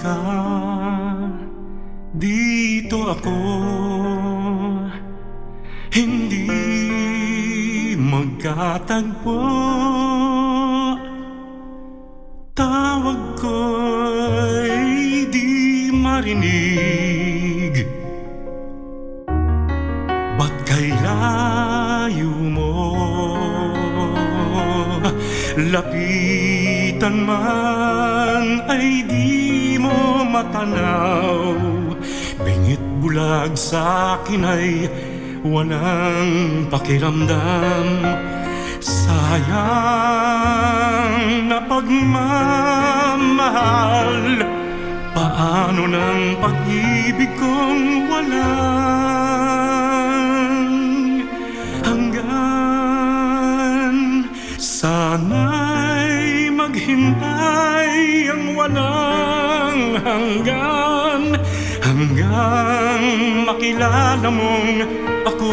ka, dito ako. Hindi magkatagpo, tawag ko'y di marinig. Ba't kay layo mo? Lapitan man ay di mo matanaw. Bingit bulag sa akin ay walang pakiramdam. Sayang na pagmamahal, paano ng pag-ibig kong walang hanggan? Sana'y maghintay ang walang hanggan, hanggang makilala mong ako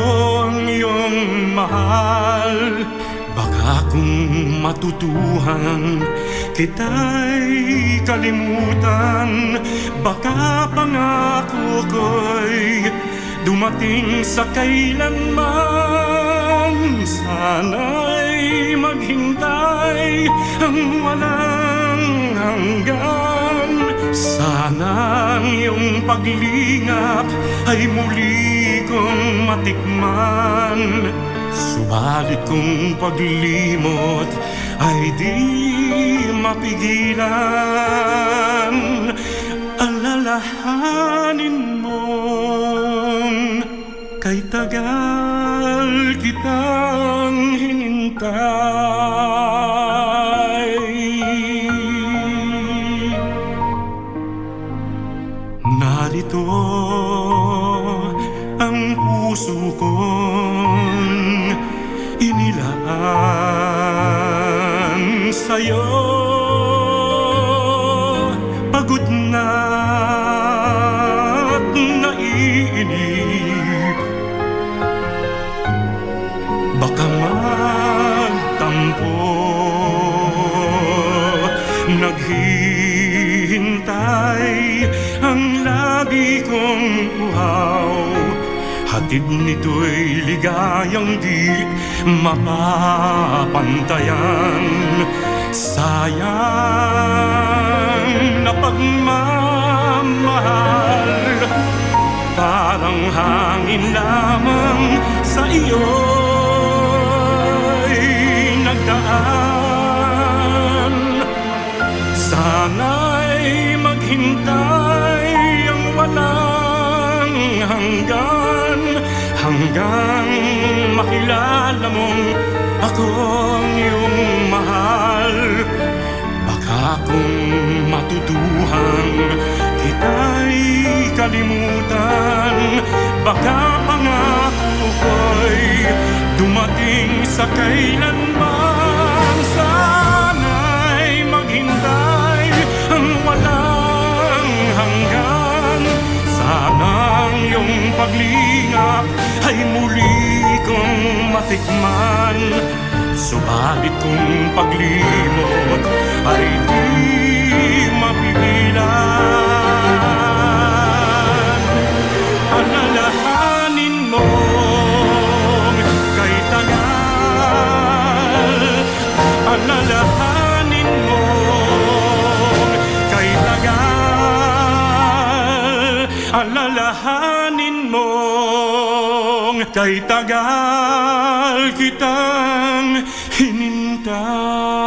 ang iyong mahal. Baka kung matutuhan kita'y kalimutan, baka pangako ko'y dumating sa kailanman. Sana'y maghintay ang walang hanggan. Sana ang iyong paglingap ay muli kong matikman. Subalit kung paglimot ay di mapigilan, alalahanin mong kay tagal kitang hinintay. Narito ang puso kong inilaan sa'yo. Pagod na at naiinip, baka magtampo. Naghihintay ang labi kong uhaw, hatid nito'y ligayang di mapapantayan. Sayang na pagmamahal, parang hangin lamang sa iyo'y nagdaan. Sana'y maghintay ang walang hanggan, hanggang makilala mong ako ang iyong mahal. Baka kung matutuhan kita'y kalimutan, baka pangako ko'y dumating sa kailanman. Sana'y maghintay ang walang hanggan. Sana ang iyong paglingap ay muli kong matikman. Subalit kung paglimot ay di mapigilan, alalahanin mo kay tagal, alalahanin mo kay tagal, alalahanin mo kay tagal kitang hinintay.